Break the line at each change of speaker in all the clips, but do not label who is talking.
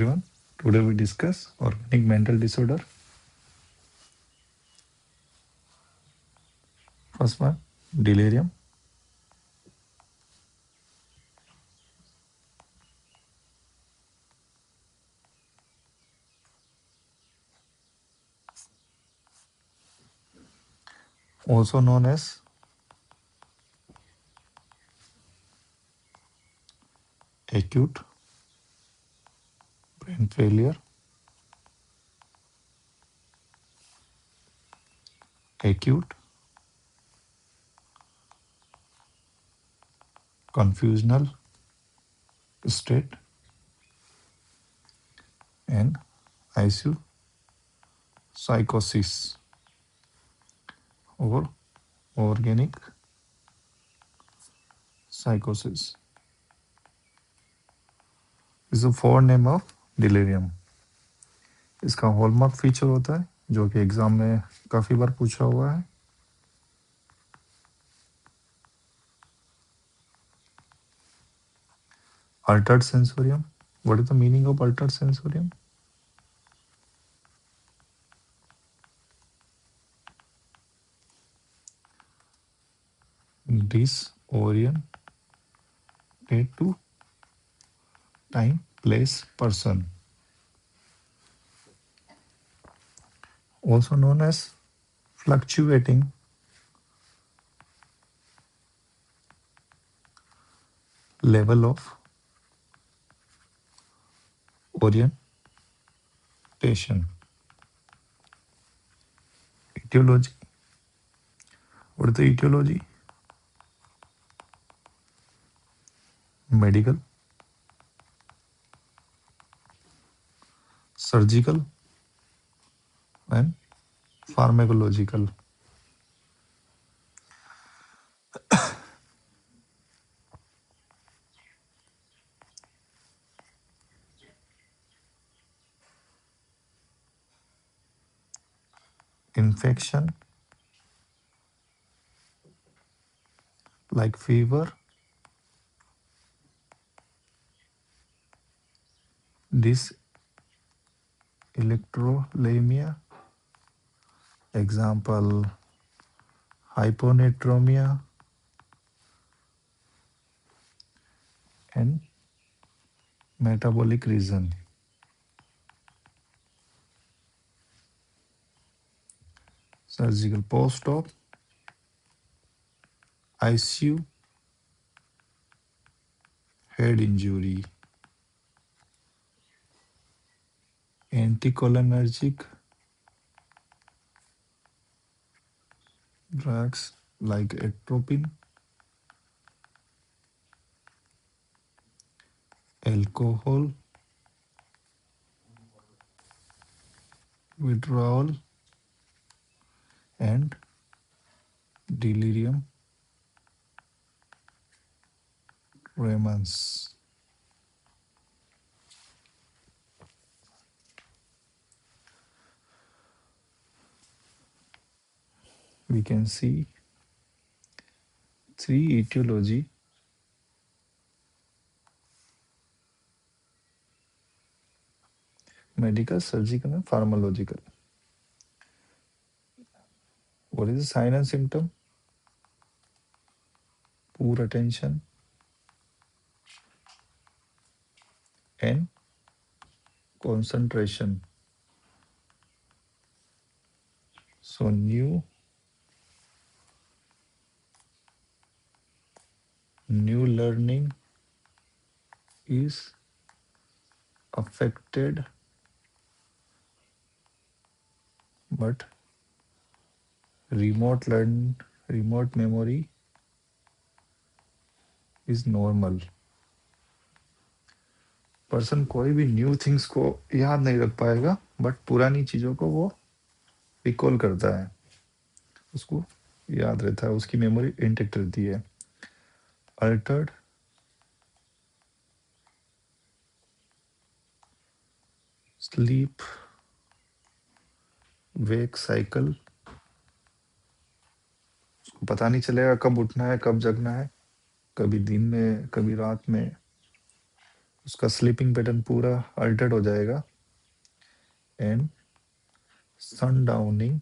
Everyone. Today we discuss organic mental disorder. First one, delirium. Also known as acute brain failure, acute confusional state, and ICU psychosis or organic psychosis is a four name of delirium. इसका hallmark feature होता है जो कि exam में काफी बार पूछा हुआ है. Altered sensorium. What is the meaning of altered sensorium? Disoriented to time, place, person. Also known as fluctuating level of orientation. Etiology. What is the etiology? Medical, surgical, and pharmacological. Infection like fever, dyselectrolemia, example hyponatremia, and metabolic reason. Surgical post-op, ICU, head injury, anticholinergic drugs like atropine, alcohol withdrawal, and delirium tremens. We can see three etiology. Medical, surgical, and pharmacological. What is the sign and symptom? Poor attention and concentration. So new learning is affected, but remote memory is normal. Person कोई भी new things को याद नहीं रख पाएगा, but पुरानी चीजों को वो रिकॉल करता है, उसको याद रहता है, उसकी मेमोरी इंटेक्ट रहती है. अल्टर्ड स्लीप वेक साइकिल, उसको पता नहीं चलेगा कब उठना है, कब जगना है, कभी दिन में, कभी रात में. उसका स्लीपिंग पैटर्न पूरा अल्टर्ड हो जाएगा एंड सनडाउनिंग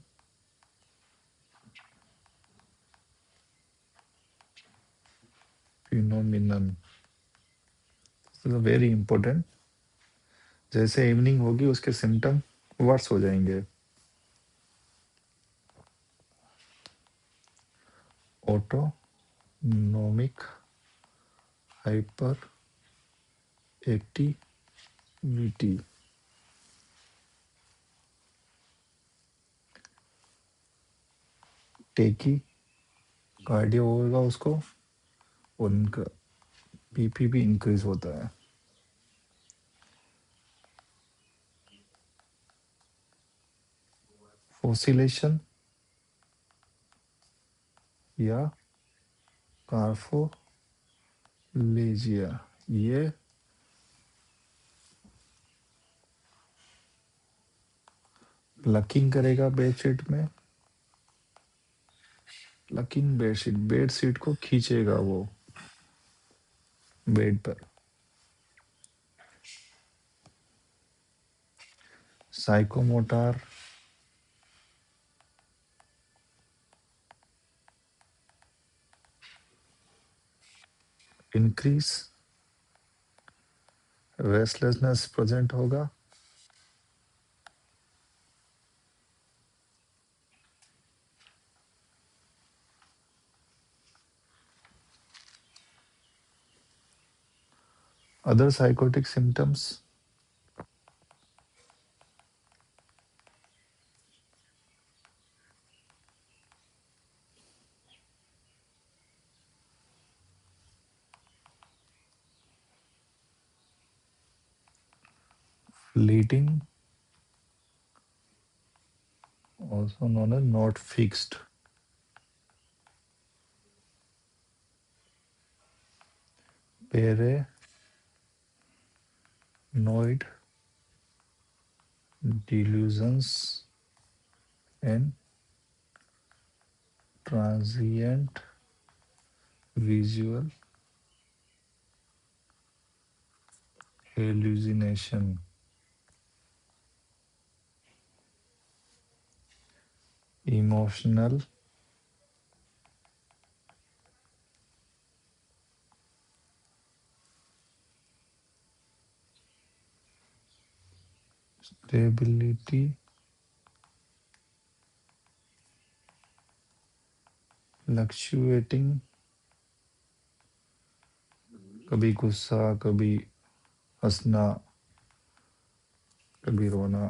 फिनोमिनन वेरी इंपॉर्टेंट। जैसे इवनिंग होगी उसके सिम्टम वर्स हो जाएंगे। ऑटोनोमिक हाइपर एक्टिविटी, टेकी कार्डियो होगा उसको, और उनका बीपी भी इंक्रीज होता है। फोसिलेशन या कार्फोलेजिया, ये लकिंग करेगा बेडशीट में, लकिंग बेडशीट, बेडशीट को खींचेगा वो बेड पर। साइकोमोटर इंक्रीज, रेस्टलेसनेस प्रेजेंट होगा, other psychotic symptoms, fleeting, also known as not fixed, paranoid delusions and transient visual hallucination, emotional stability, fluctuating, कभी गुस्सा, कभी हंसना, कभी रोना,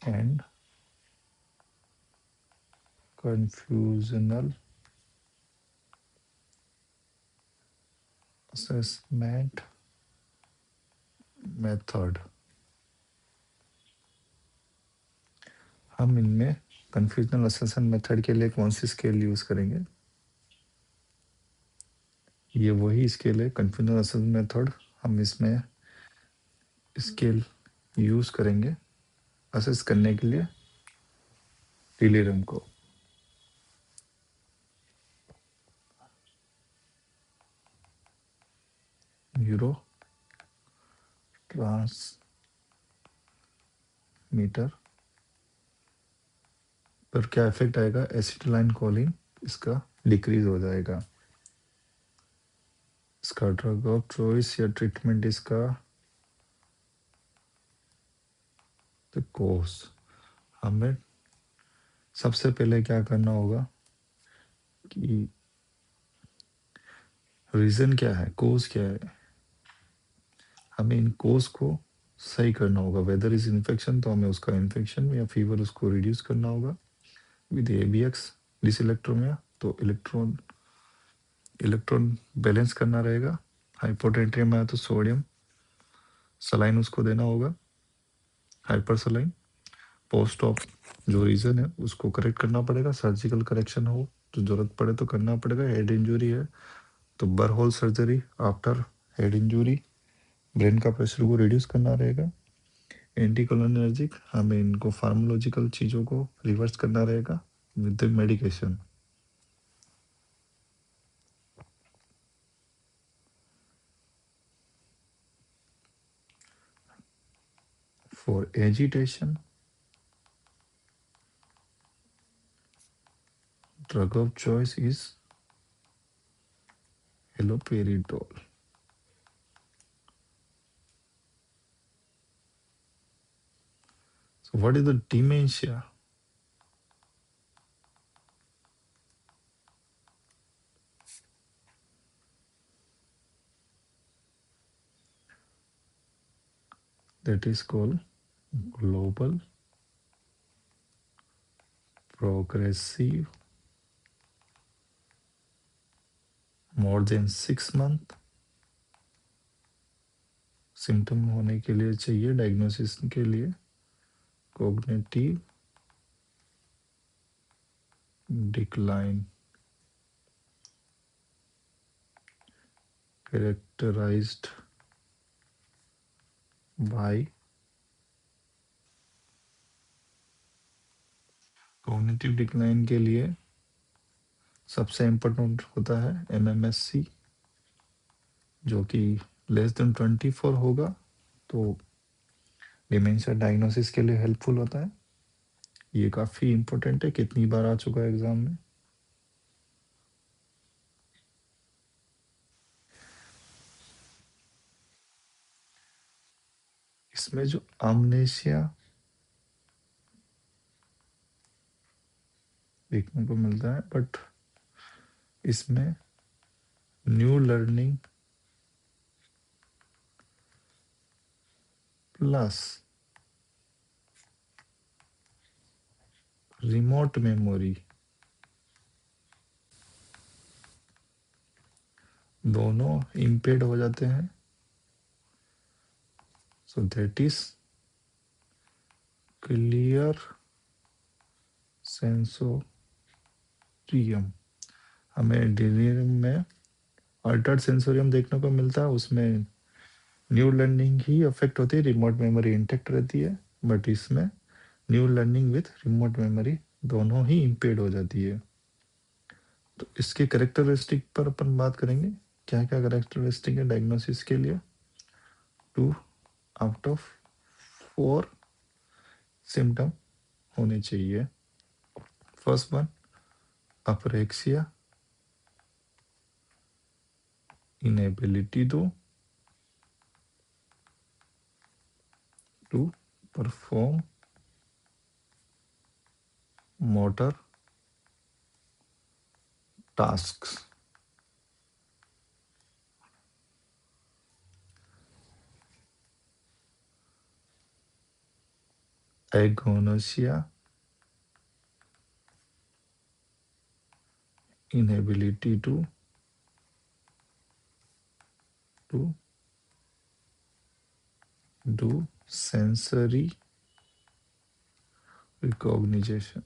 एंड confusional assessment method। हम इनमें कंफ्यूजनल असेसमेंट मेथड के लिए कौन सी स्केल यूज करेंगे? ये वही स्केल है कंफ्यूजनल असेसमेंट मेथड। हम इसमें स्केल यूज करेंगे असेस करने के लिए डिलीरियम को। न्यूरो ट्रांसमीटर पर क्या इफेक्ट आएगा? एसिटिलाइन कोलिन इसका डिक्रीज हो जाएगा। इसका ड्रग ऑफ चॉइस या ट्रीटमेंट इसका द कोर्स। हमें सबसे पहले क्या करना होगा कि रीजन क्या है, कोज क्या है, हमें इन कोज को सही करना होगा। वेदर इज इन्फेक्शन तो हमें उसका इन्फेक्शन या फीवर उसको रिड्यूस करना होगा विद एबीएक्स। डिसइलेक्ट्रोमिया तो इलेक्ट्रॉन बैलेंस करना रहेगा। हाइपोटेंट्रियम में तो सोडियम सलाइन उसको देना होगा, हाइपर सलाइन। पोस्ट ऑफ जो रीजन है उसको करेक्ट करना पड़ेगा, सर्जिकल करेक्शन हो तो जरूरत पड़े तो करना पड़ेगा। हेड इंजरी है तो burr hole surgery after head injury, brain का प्रेशर को रिड्यूस करना रहेगा। एंटीकोलिनर्जिक हमें इनको फार्मोलॉजिकल चीज़ों को रिवर्स करना रहेगा with medication. For agitation, drug of choice is haloperidol. So what is the dementia? That is called global progressive more than 6 month symptom होने के लिए चाहिए डायग्नोसिस के लिए cognitive decline characterized by cognitive decline के लिए सबसे इम्पोर्टेंट होता है MMSC जो कि लेस देन 24 होगा तो डिमेंशिया डायग्नोसिस के लिए हेल्पफुल होता है। ये काफ़ी इम्पोर्टेंट है, कितनी बार आ चुका है एग्जाम में। इसमें जो अमनेशिया देखने को मिलता है बट इसमें new learning plus remote memory दोनों इम्पेड हो जाते हैं। So that is clear sensorium. हमें डिलीरियम में अल्टर्ड सेंसोरियम देखने को मिलता है, उसमें न्यू लर्निंग ही अफेक्ट होती है, रिमोट मेमोरी इंटेक्ट रहती है। बट इसमें new learning with remote memory दोनों ही इम्पेड हो जाती है। तो इसके करेक्टरिस्टिक पर अपन बात करेंगे, क्या क्या करेक्टरिस्टिक है डायग्नोसिस के लिए। 2 आउट ऑफ 4 सिम्टम होने चाहिए। First one apraxia, inability to perform motor tasks. Agnosia, inability to do sensory recognition.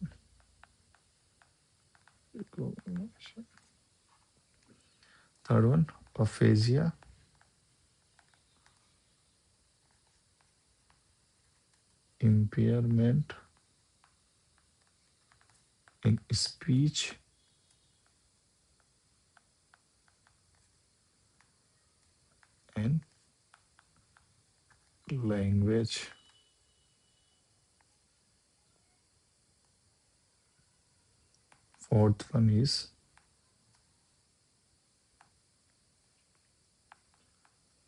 Third one, aphasia, impairment in speech and language. Fourth one is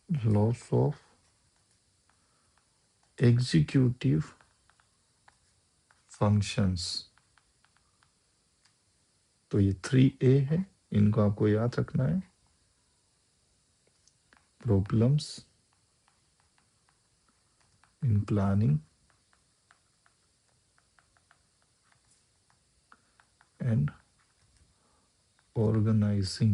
loss of executive functions. तो ये 3A है, इनको आपको याद रखना है। Problems in planning and organizing,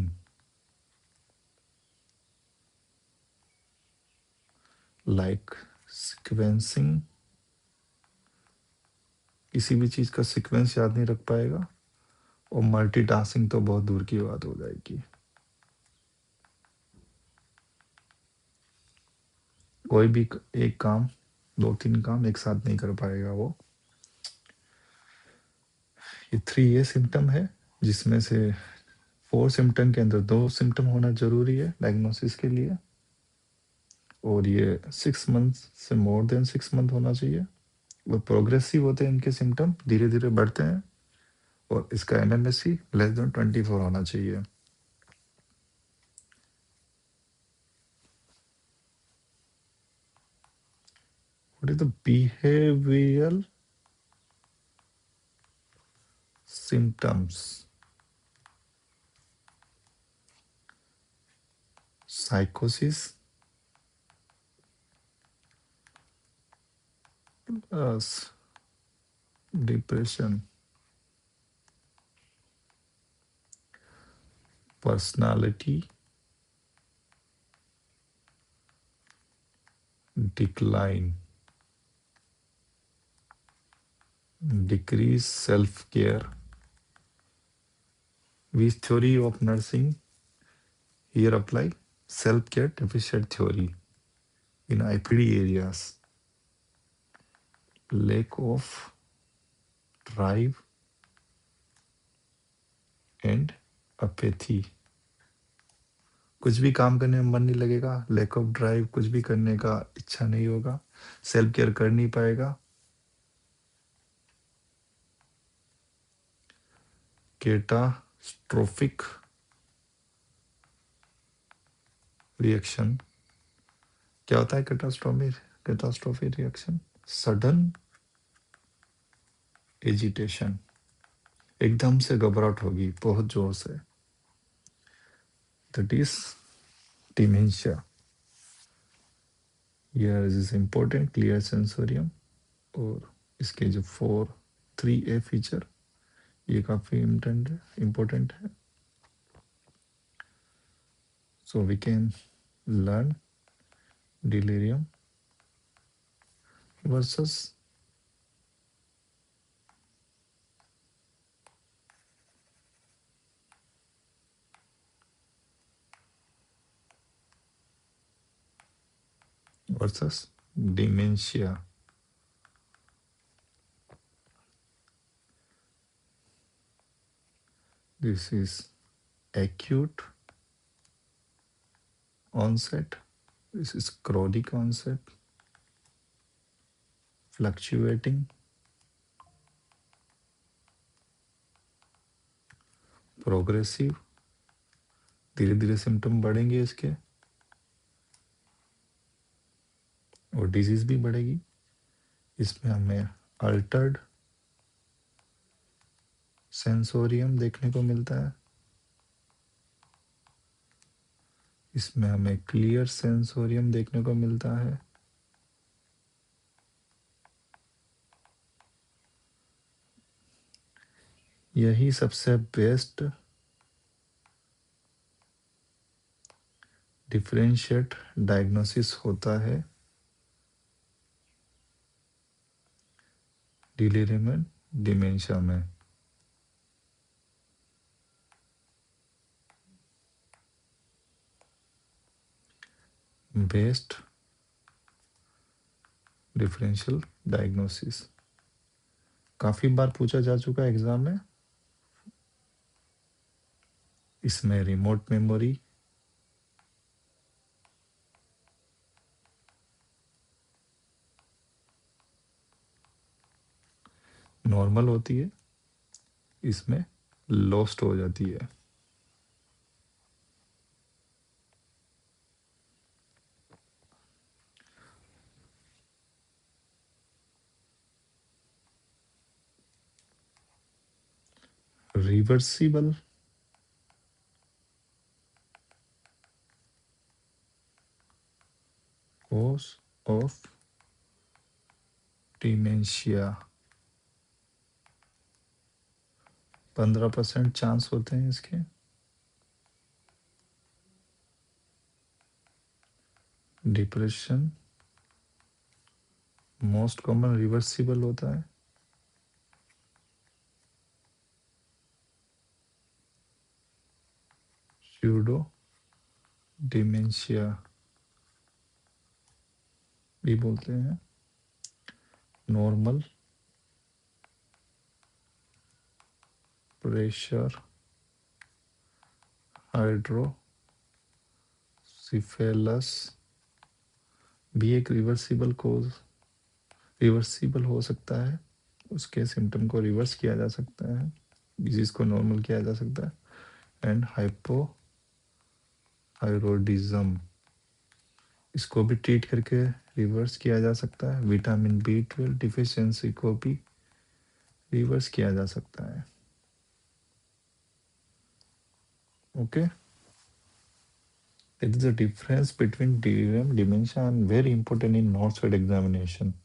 like sequencing, किसी भी चीज का सीक्वेंस याद नहीं रख पाएगा और मल्टीटास्किंग तो बहुत दूर की बात हो जाएगी। कोई भी एक काम 2-3 काम एक साथ नहीं कर पाएगा वो। ये 3A सिम्टम है जिसमें से 4 सिम्टम के अंदर 2 सिम्टम होना जरूरी है डायग्नोसिस के लिए। और ये 6 मंथ से मोर देन 6 मंथ होना चाहिए और प्रोग्रेसिव होते हैं इनके सिम्टम, धीरे धीरे बढ़ते हैं और इसका MMSE लेस देन 24 होना चाहिए। What is the behavioral symptoms? Psychosis, depression, personality decline, decrease self-care. Which theory of nursing here apply? Self-care deficit theory in IPD areas. Lack of drive and apathy. कुछ भी काम करने में मन नहीं लगेगा, लैक ऑफ ड्राइव, कुछ भी करने का इच्छा नहीं होगा, सेल्फ केयर कर नहीं पाएगा, कैटास्ट्रोफिक रिएक्शन। क्या होता है कैटास्ट्रोफिक रिएक्शन? सडन एजिटेशन, एकदम से घबराहट होगी बहुत जोर से, that is dementia. Here is important clear sensorium और इसके जो 3A फीचर ये काफी इम्पोर्टेंट है। So we can learn delirium versus dementia. This is acute onset. This is chronic onset, fluctuating, progressive, धीरे धीरे सिम्टम बढ़ेंगे इसके और डिजीज भी बढ़ेगी। इसमें हमें अल्टर्ड सेंसोरियम देखने को मिलता है, इसमें हमें क्लियर सेंसोरियम देखने को मिलता है, यही सबसे बेस्ट डिफरेंशिएट डायग्नोसिस होता है डिलीरियम एंड डिमेंशिया में। बेस्ट डिफरेंशियल डायग्नोसिस काफी बार पूछा जा चुका है एग्जाम में। इसमें रिमोट मेमोरी, नॉर्मल होती है, इसमें लॉस्ट हो जाती है। Reversible cause of dementia 15% chance होते हैं इसके। डिप्रेशन मोस्ट कॉमन रिवर्सिबल होता है। स्यूडो डिमेंशिया भी बोलते हैं। नॉर्मल प्रेशर हाइड्रोसिफेलस भी एक रिवर्सिबल हो सकता है, उसके सिम्टम को रिवर्स किया जा सकता है, डिजीज को नॉर्मल किया जा सकता है। एंड हाइपोथायरॉयडिज्म, इसको भी ट्रीट करके रिवर्स किया जा सकता है। विटामिन B12 डिफिशियंसी को भी रिवर्स किया जा सकता है। Okay, there is a difference between delirium, dementia and very important in Northside examination.